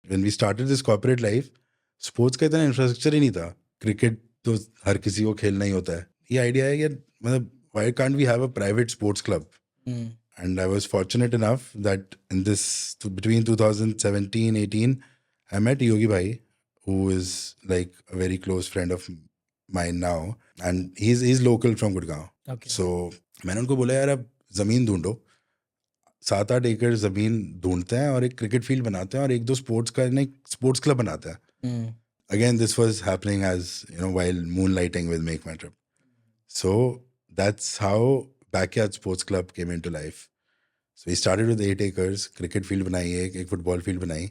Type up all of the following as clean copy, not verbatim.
when we started this corporate life, sports का इतना infrastructure ही नहीं था. क्रिकेट तो हर किसी को खेलना ही होता है. ये आइडिया है कि मतलब why can't we have a private sports club? And I was fortunate enough that in this between 2017-18, I met Yogi Bhai, who is like a very close friend of mine now, and he's local from Gurgaon. Okay. So मैंने उनको बोला यार अब जमीन ढूंढो, 7-8 एकड़ जमीन ढूंढते हैं और एक क्रिकेट फील्ड बनाते हैं और एक दो स्पोर्ट्स का एक स्पोर्ट्स क्लब बनाते हैं. Again, this was happening as while moonlighting with Make My Trip. So that's how Backyard Sports Club came into life. So we started with 8 acres, cricket field बनाई, एक football field बनाई,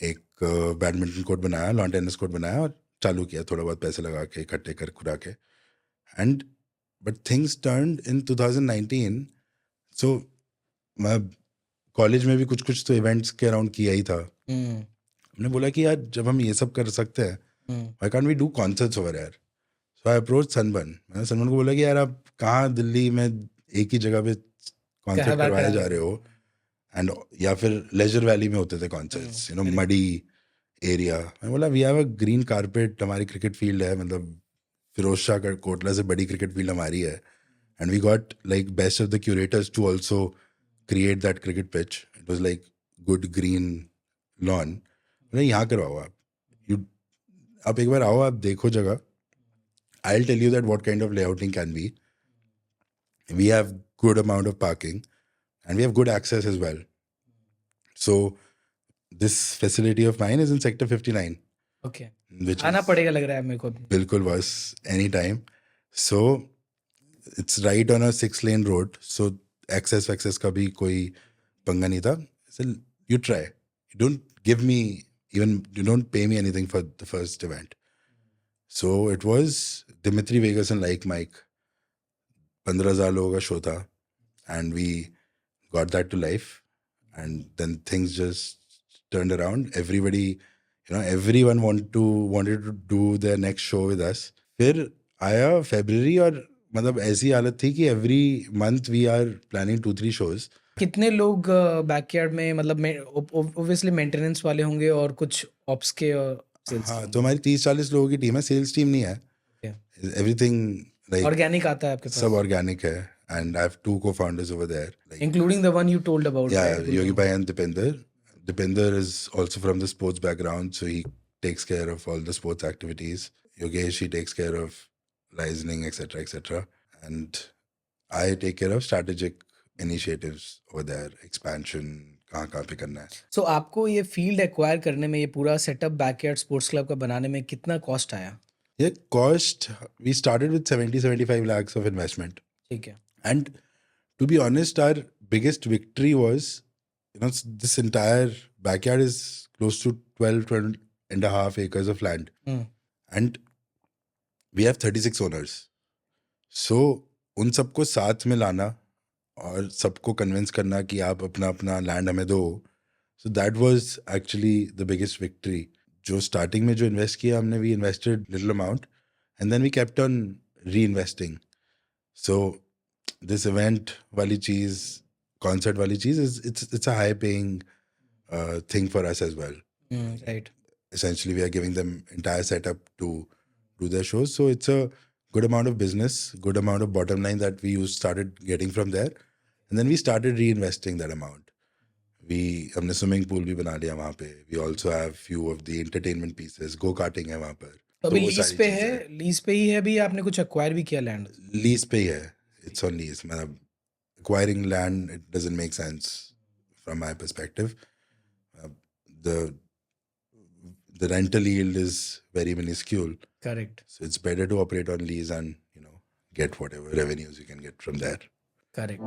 एक badminton court बनाया, lawn tennis court बनाया और चालू किया थोड़ा बहुत पैसे लगा के इकट्ठे कर खुरा के. And but things turned in 2019. So मैं कॉलेज में भी कुछ तो इवेंट्स के अराउंड किया ही था. हमने बोला कि यार जब हम ये सब कर सकते हैं, why can't we do concerts over here? So I approached Sunburn. मैंने सनबर्न को बोला कि यार आप कहाँ दिल्ली में एक ही जगह पे कॉन्सर्ट करवाए जा रहे हो, एंड या फिर लेजर वैली में होते थे कॉन्सर्ट्स, मडी एरिया. मैं बोला we have a green carpet, हमारी क्रिकेट फील्ड है, मतलब फिरोज शाह का कोटला से बड़ी क्रिकेट फील्ड हमारी है, and we got like best of the curators to also create that cricket pitch. It was like good green lawn. यहाँ करवाओ आप एक बार आओ, आप देखो जगह. I'll tell you that what kind of layouting can be. We have good amount of parking and we have good access as well. So this facility of mine is in sector 59. Okay. Which आना पड़ेगा लग रहा है मेरे को. बिल्कुल बस anytime. So it's right on a 6-lane road. So access का भी कोई पंगा नहीं था. So you try. You don't pay me anything for the first event. So it was Dimitri Vegas and Like Mike. 15,000 लोगों का शो था, and we got that to life, and then things just turned around. Everyone wanted to do their next show with us. फिर आया February और मतलब ऐसी हालत थी कि every month we are planning 2-3 shows. कितने लोग बैकयार्ड में, मतलब ऑब्वियसली मेंटेनेंस वाले होंगे और कुछ ऑप्स के और हाँ, तो हमारी 30-40 लोगों की टीम है, सेल्स टीम नहीं है. एवरीथिंग लाइक ऑर्गेनिक आता है आपके पास? सब ऑर्गेनिक है, and I have 2 co-founders over there, including the one you told about. Yogi Bhai and Dipinder is also from the sports background, so he takes care of all the sports activities. Yogesh, he takes care of licensing, etc. And I take care of strategic initiatives over there, expansion, कहाँ पे करना है. So आपको ये field acquire करने में, ये पूरा सेटअप बैकयार्ड स्पोर्ट्स क्लब का बनाने में कितना कॉस्ट आया? ये cost, we started with 70-75 lakhs of investment. ठीक है. And to be honest, our biggest victory was, this entire backyard is close to 12 and a half acres of land. And we have 36 owners. So उन सबको साथ में लाना और सबको convince करना कि आप अपना लैंड हमें दो. So that was actually the biggest victory. जो स्टार्टिंग में जो इन्वेस्ट किया हमने, we invested little amount and then we kept on reinvesting. So this event वाली चीज़, कॉन्सर्ट वाली चीज़, it's a high paying thing for us as well. Right. Essentially we are giving them entire setup to do their shows, so it's a good amount of business, good amount of bottom line that we started getting from there, and then we started reinvesting that amount. हमने swimming pool भी बना लिया वहाँ पे. We also have few of the entertainment pieces, go karting है वहाँ पर. तो अभी लीज पे है, लीज पे ही है अभी? आपने कुछ एक्वायर भी किया लैंड? लीज पे ही है, it's on lease. मतलब acquiring land, it doesn't make sense from my perspective. The rental yield is very minuscule. Correct. So it's better to operate on lease and get whatever revenues you can get from there. Correct.